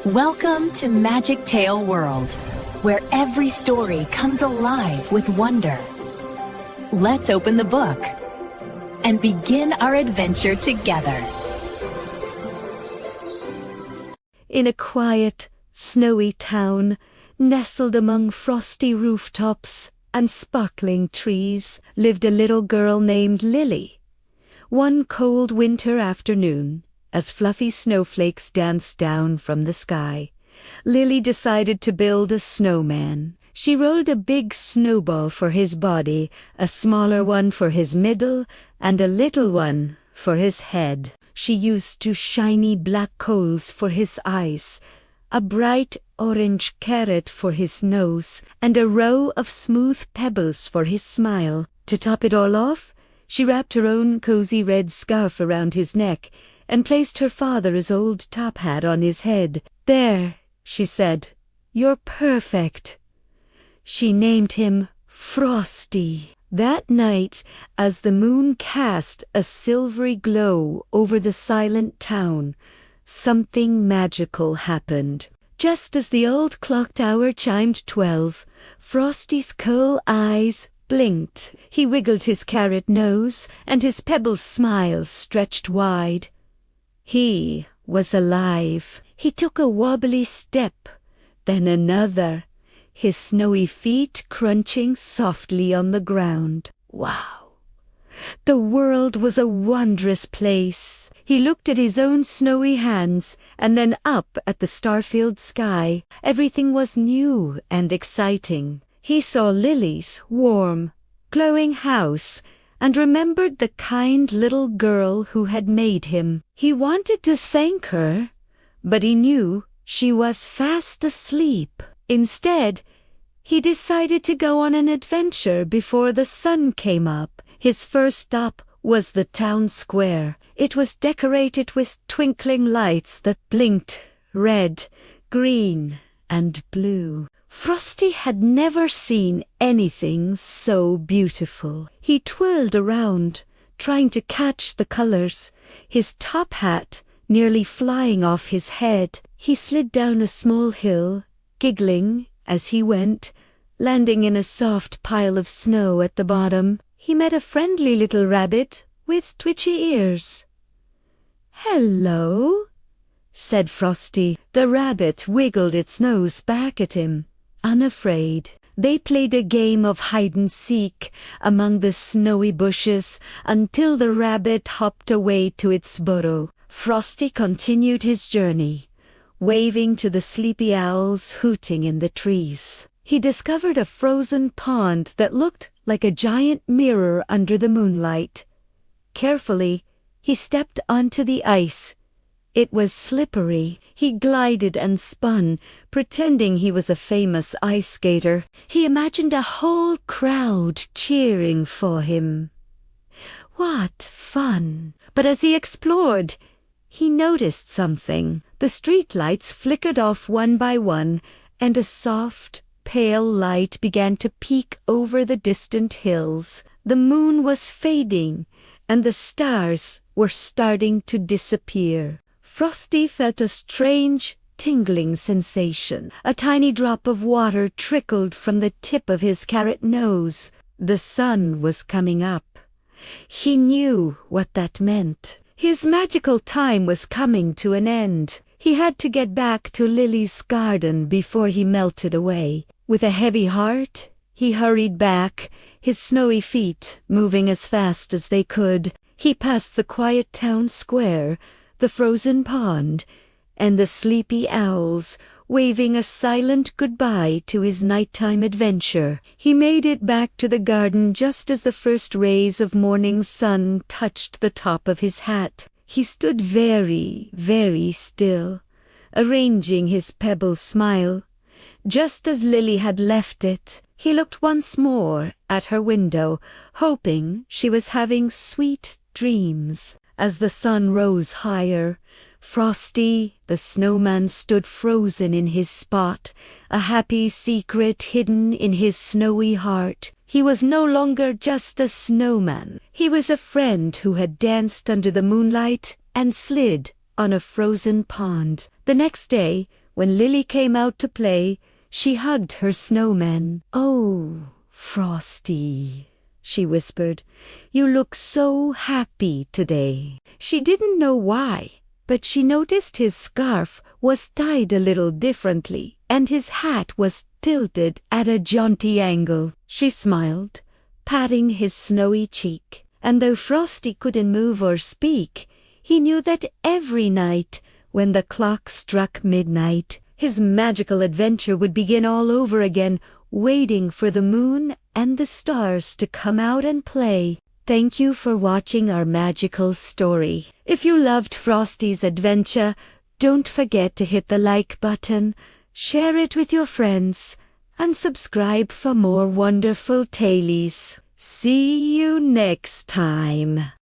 Welcome to Magic Tale World, where every story comes alive with wonder. Let's open the book and begin our adventure together. In a quiet, snowy town, nestled among frosty rooftops and sparkling trees, lived a little girl named Lily. One cold winter afternoon, as fluffy snowflakes danced down from the sky, Lily decided to build a snowman. She rolled a big snowball for his body, a smaller one for his middle, and a little one for his head. She used 2 shiny black coals for his eyes, a bright orange carrot for his nose, and a row of smooth pebbles for his smile. To top it all off, she wrapped her own cozy red scarf around his neck and placed her father's old top hat on his head. "There," she said, "you're perfect." She named him Frosty. That night, as the moon cast a silvery glow over the silent town, something magical happened. Just as the old clock tower chimed 12, Frosty's coal eyes blinked. He wiggled his carrot nose, and his pebble smile stretched wide. He was alive. He took a wobbly step, then another, his snowy feet crunching softly on the ground. Wow! The world was a wondrous place. He looked at his own snowy hands and then up at the star-filled sky. Everything was new and exciting. He saw Lily's warm, glowing house and remembered the kind little girl who had made him. He wanted to thank her, but he knew she was fast asleep. Instead, he decided to go on an adventure before the sun came up. His first stop was the town square. It was decorated with twinkling lights that blinked red, green, and blue. Frosty had never seen anything so beautiful. He twirled around, trying to catch the colors, his top hat nearly flying off his head. He slid down a small hill, giggling as he went, landing in a soft pile of snow at the bottom. He met a friendly little rabbit with twitchy ears. "Hello," said Frosty. The rabbit wiggled its nose back at him, unafraid. They played a game of hide-and-seek among the snowy bushes until the rabbit hopped away to its burrow. Frosty continued his journey, waving to the sleepy owls hooting in the trees. He discovered a frozen pond that looked like a giant mirror under the moonlight. Carefully, he stepped onto the ice. It was slippery. He glided and spun, pretending he was a famous ice skater. He imagined a whole crowd cheering for him. What fun! But as he explored, he noticed something. The streetlights flickered off one by one, and a soft, pale light began to peek over the distant hills. The moon was fading, and the stars were starting to disappear. Frosty felt a strange, tingling sensation. A tiny drop of water trickled from the tip of his carrot nose. The sun was coming up. He knew what that meant. His magical time was coming to an end. He had to get back to Lily's garden before he melted away. With a heavy heart, he hurried back, his snowy feet moving as fast as they could. He passed the quiet town square, the frozen pond, and the sleepy owls, waving a silent goodbye to his nighttime adventure. He made it back to the garden just as the first rays of morning sun touched the top of his hat. He stood very, very still, arranging his pebble smile. Just as Lily had left it, he looked once more at her window, hoping she was having sweet dreams. As the sun rose higher, Frosty, the snowman, stood frozen in his spot, a happy secret hidden in his snowy heart. He was no longer just a snowman. He was a friend who had danced under the moonlight and slid on a frozen pond. The next day, When Lily came out to play, she hugged her snowman. "Oh, Frosty," she whispered, "you look so happy today." She didn't know why, but she noticed his scarf was tied a little differently, and his hat was tilted at a jaunty angle. She smiled, patting his snowy cheek, and though Frosty couldn't move or speak, he knew that every night, when the clock struck midnight, his magical adventure would begin all over again, waiting for the moon and the stars to come out and play. Thank you for watching our magical story. If you loved Frosty's adventure, don't forget to hit the like button, share it with your friends, and subscribe for more wonderful tales. See you next time.